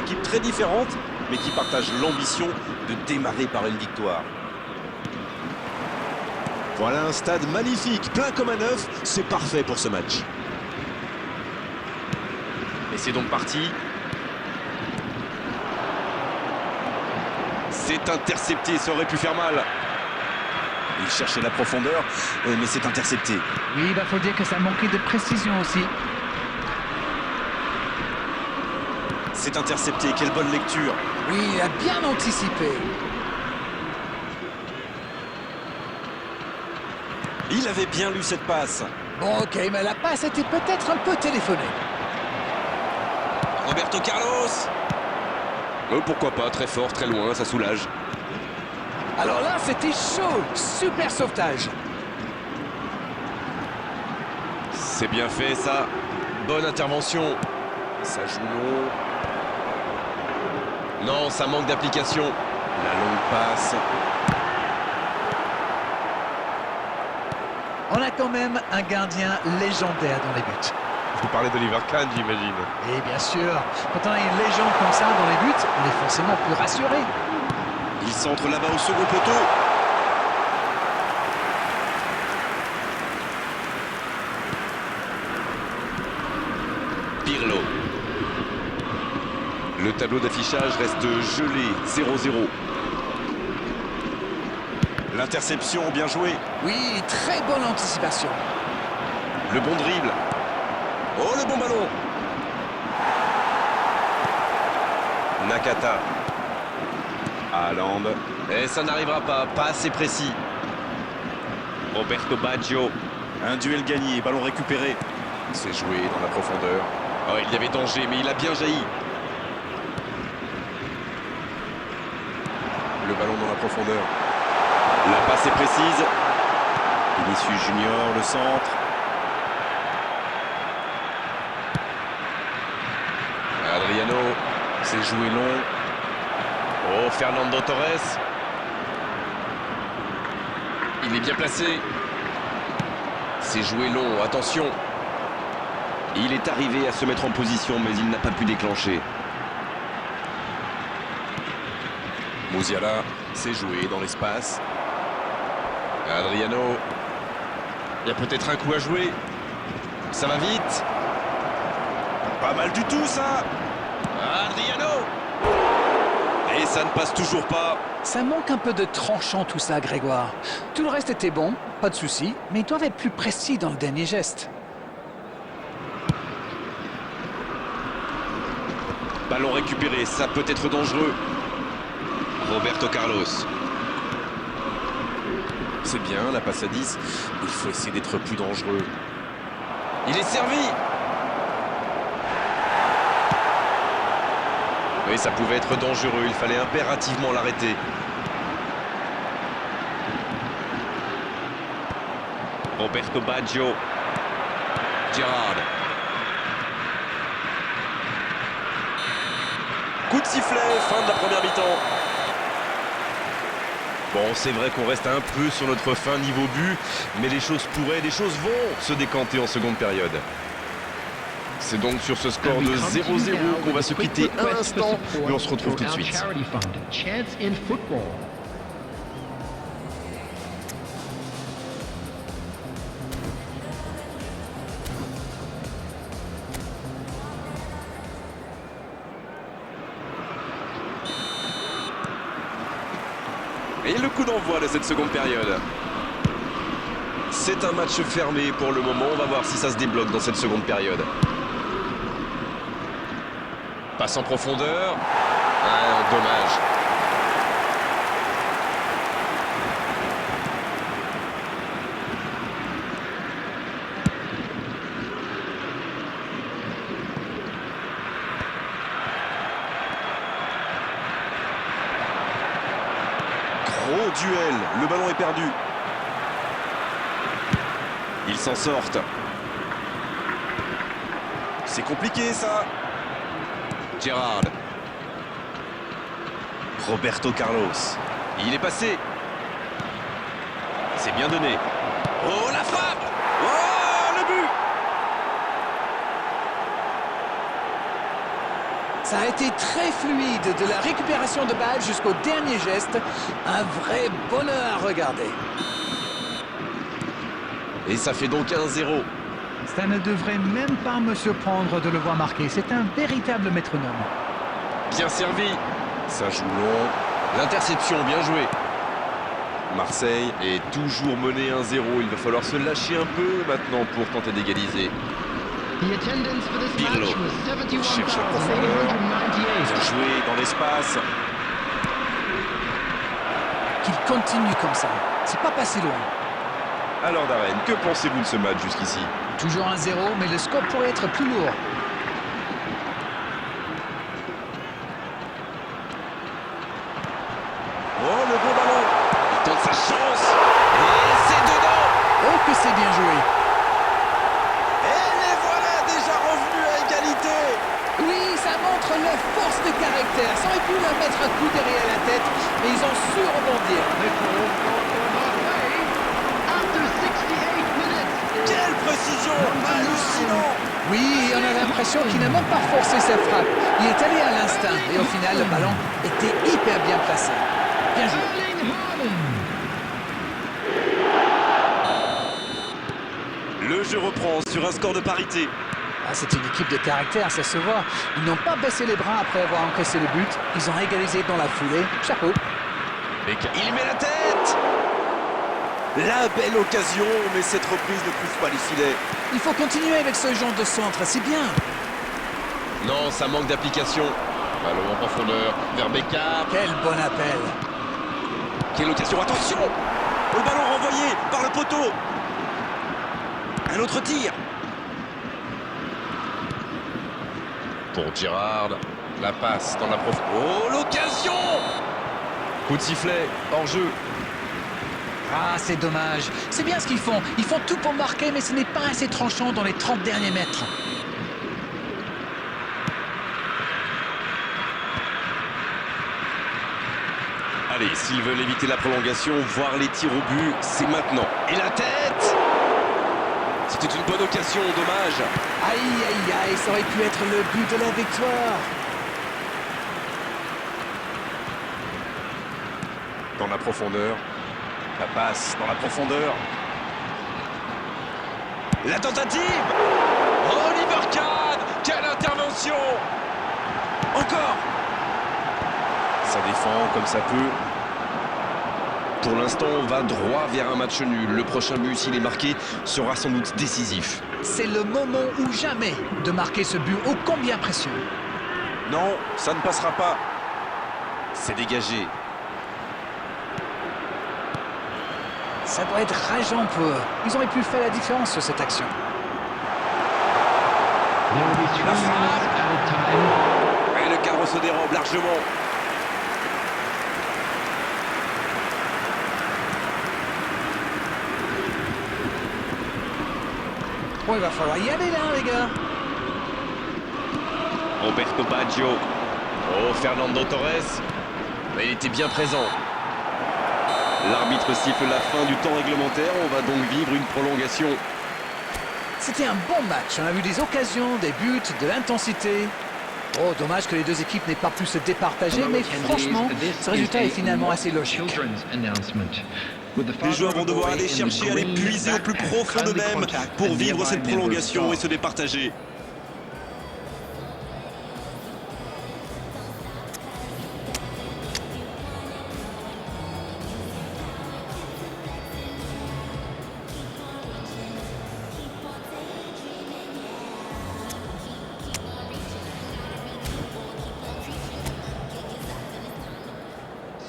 équipes très différentes, mais qui partagent l'ambition de démarrer par une victoire. Voilà un stade magnifique, plein comme un œuf, c'est parfait pour ce match. Et c'est donc parti. C'est intercepté, ça aurait pu faire mal. Il cherchait la profondeur, mais c'est intercepté. Oui, il faut dire que ça manquait de précision aussi. C'est intercepté, quelle bonne lecture. Oui, il a bien anticipé. Il avait bien lu cette passe. Bon, ok, mais la passe était peut-être un peu téléphonée. Roberto Carlos. Pourquoi pas, très fort, très loin, ça soulage. Alors là, c'était chaud. Super sauvetage. C'est bien fait, ça. Bonne intervention. Ça joue long. Non, ça manque d'application. La longue passe. On a quand même un gardien légendaire dans les buts. Vous parlez d'Oliver Kahn, j'imagine. Et bien sûr, quand on a une légende comme ça dans les buts, on est forcément plus rassuré. Il centre là-bas au second poteau. Pirlo. Le tableau d'affichage reste gelé, 0-0. L'interception, bien joué. Oui, très bonne anticipation. Le bon dribble. Oh, le bon ballon. Nakata. Haaland. Et ça n'arrivera pas, pas assez précis. Roberto Baggio. Un duel gagné, ballon récupéré. C'est joué dans la profondeur. Oh, il y avait danger, mais il a bien jailli. Le ballon dans la profondeur. La passe est précise. Vinicius Junior, le centre. Adriano, c'est joué long. Oh, Fernando Torres. Il est bien placé. C'est joué long, attention. Il est arrivé à se mettre en position, mais il n'a pas pu déclencher. Musiala, c'est joué dans l'espace. Adriano. Il y a peut-être un coup à jouer. Ça va vite. Pas mal du tout, ça. Adriano. Et ça ne passe toujours pas. Ça manque un peu de tranchant tout ça, Grégoire. Tout le reste était bon, pas de souci, mais ils doivent être plus précis dans le dernier geste. Ballon récupéré, ça peut être dangereux. Roberto Carlos. C'est bien, la passe à 10. Il faut essayer d'être plus dangereux. Il est servi. Oui, ça pouvait être dangereux. Il fallait impérativement l'arrêter. Roberto Baggio. Gerrard. Coup de sifflet, fin de la première mi-temps. Bon, c'est vrai qu'on reste un peu sur notre fin niveau but, mais les choses pourraient, les choses vont se décanter en seconde période. C'est donc sur ce score de 0-0 qu'on va se quitter un instant, mais on se retrouve tout de suite. Et le coup d'envoi de cette seconde période. C'est un match fermé pour le moment. On va voir si ça se débloque dans cette seconde période. Passe en profondeur. Ah, dommage. Gros duel. Le ballon est perdu. Ils s'en sortent. C'est compliqué, ça. Gerrard. Roberto Carlos. Il est passé. C'est bien donné. Oh, la frappe. Oh, le but. Ça a été très fluide, de la récupération de balle jusqu'au dernier geste. Un vrai bonheur à regarder. Et ça fait donc 1-0. Ça ne devrait même pas me surprendre de le voir marquer. C'est un véritable métronome. Bien servi. Ça joue long. L'interception, bien joué. Marseille est toujours mené 1-0. Il va falloir se lâcher un peu maintenant pour tenter d'égaliser. Pirlo cherche la profondeur. Bien joué dans l'espace. Qu'il continue comme ça. C'est pas passé loin. Alors Darren, que pensez-vous de ce match jusqu'ici? Toujours 1-0, mais le score pourrait être plus lourd. Oh, le beau ballon. Il tente sa chance. Et c'est dedans. Oh, que c'est bien joué. Et les voilà déjà revenus à égalité. Oui, ça montre leur force de caractère. Ça aurait pu leur mettre un coup derrière la tête, mais ils ont su rebondir. Quelle précision. Hallucinant. Oui, on a l'impression qu'il n'a même pas forcé sa frappe. Il est allé à l'instinct et au final, le ballon était hyper bien placé. Bien joué. Le jeu reprend sur un score de parité. Ah, c'est une équipe de caractère, ça se voit. Ils n'ont pas baissé les bras après avoir encaissé le but. Ils ont égalisé dans la foulée. Chapeau. Il met la tête. La belle occasion, mais cette reprise ne trouve pas les filets. Il faut continuer avec ce genre de centre, c'est bien. Non, ça manque d'application. Ballon en profondeur vers Beckham. Quel bon appel. Quelle occasion, attention. Le ballon renvoyé par le poteau. Un autre tir. Pour Girard, la passe dans la profondeur. Oh, l'occasion! Coup de sifflet, hors jeu. Ah, c'est dommage. C'est bien ce qu'ils font. Ils font tout pour marquer, mais ce n'est pas assez tranchant dans les 30 derniers mètres. Allez, s'ils veulent éviter la prolongation, voir les tirs au but, c'est maintenant. Et la tête! C'était une bonne occasion, dommage. Aïe, aïe, aïe, ça aurait pu être le but de la victoire. Dans la profondeur. La passe dans la profondeur. La tentative. Oliver Kahn! Quelle intervention! Encore. Ça défend comme ça peut. Pour l'instant, on va droit vers un match nul. Le prochain but, s'il est marqué, sera sans doute décisif. C'est le moment ou jamais de marquer ce but ô combien précieux. Non, ça ne passera pas. C'est dégagé. Ça doit être rageant pour eux. Ils auraient pu faire la différence sur cette action. La frappe. Et le cadre se dérobe largement. Bon, il va falloir y aller là, les gars. Roberto Baggio. Oh, Fernando Torres. Mais il était bien présent. L'arbitre siffle la fin du temps réglementaire. On va donc vivre une prolongation. C'était un bon match. On a vu des occasions, des buts, de l'intensité. Oh, dommage que les deux équipes n'aient pas pu se départager, mais franchement, ce résultat est finalement assez logique. Les joueurs vont devoir aller chercher à les puiser au plus profond d'eux-mêmes pour vivre cette prolongation et se départager.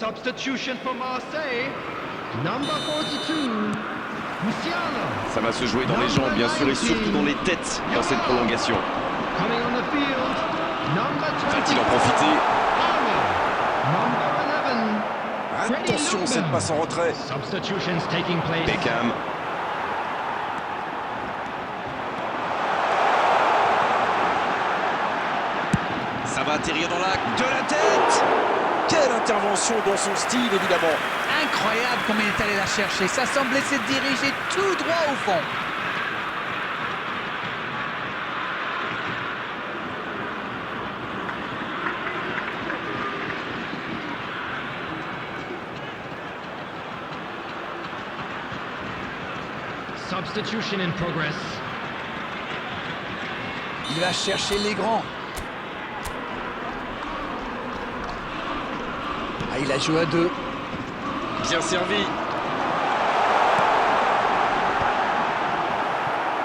Substitution for Marseille. Number 42, Musiala. Ça va se jouer dans les jambes, bien sûr, et surtout dans les têtes dans cette prolongation. Coming on the field. Number 20. Va-t-il en profiter? Number 11. Attention, cette passe en retrait. Substitutions taking place. Beckham. Ça va atterrir dans l'axe de la tête. Quelle intervention dans son style, évidemment. Incroyable comme il est allé la chercher. Ça semblait se diriger tout droit au fond. Substitution in progress. Il va chercher les grands. Ah, il a joué à 2. Bien servi.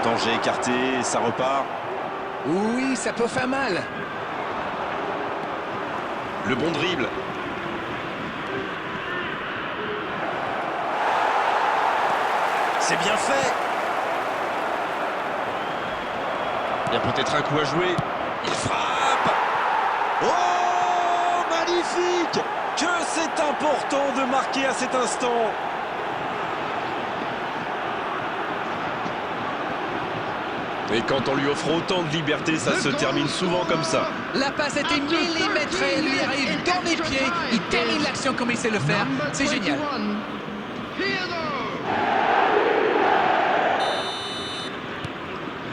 Danger écarté, ça repart. Oui, ça peut faire mal. Le bon dribble. C'est bien fait. Il y a peut-être un coup à jouer. Il frappe. Oh, magnifique. Que c'est important de marquer à cet instant. Et quand on lui offre autant de liberté, ça se termine souvent comme ça. La passe était millimétrée, elle lui arrive dans les pieds. Il termine l'action comme il sait le faire. Number C'est génial. 21, Pirlo.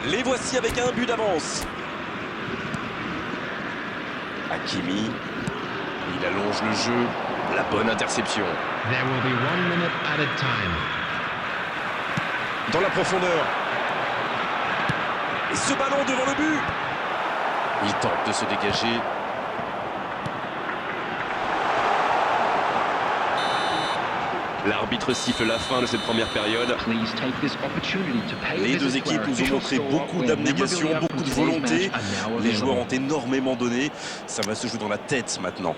Les voici avec un but d'avance. Hakimi, il allonge le jeu. La bonne interception. There will be 1 minute added time. Dans la profondeur. Et ce ballon devant le but. Il tente de se dégager. L'arbitre siffle la fin de cette première période. Les deux équipes nous ont montré beaucoup d'abnégation, beaucoup de volonté. Les joueurs ont énormément donné. Ça va se jouer dans la tête maintenant.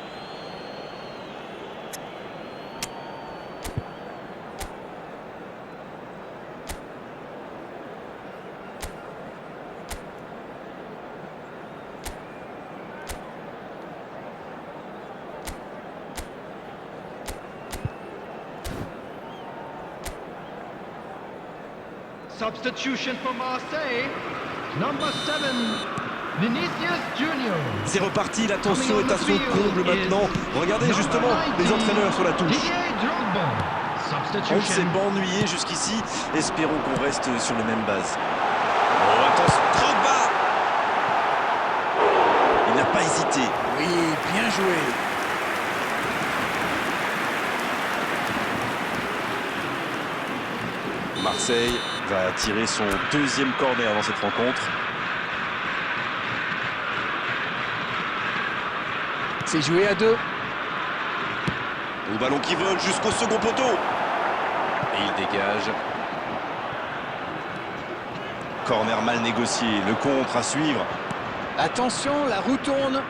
Substitution for Marseille. Number 7, Vinicius Junior. C'est reparti, la tension est à son comble maintenant. Regardez justement les entraîneurs sur la touche. Didier Drogba. On ne s'est Substitution. pas ennuyé jusqu'ici. Espérons qu'on reste sur les mêmes bases. Oh, attention, Drogba. Il n'a pas hésité. Oui, bien joué. Marseille va tirer son deuxième corner dans cette rencontre. C'est joué à 2. Le ballon qui vole jusqu'au second poteau. Et il dégage. Corner mal négocié, le contre à suivre. Attention, la roue tourne.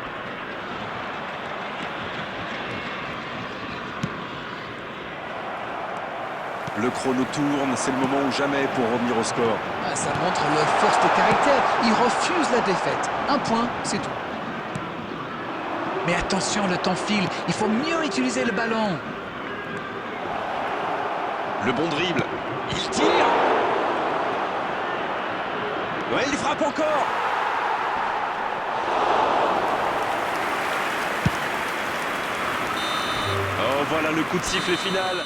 Le chrono tourne, c'est le moment ou jamais pour revenir au score. Ah, ça montre leur force de caractère. Ils refusent la défaite. 1 point, c'est tout. Mais attention, le temps file. Il faut mieux utiliser le ballon. Le bon dribble. Il tire. Ouais, il frappe encore. Oh, voilà le coup de sifflet final.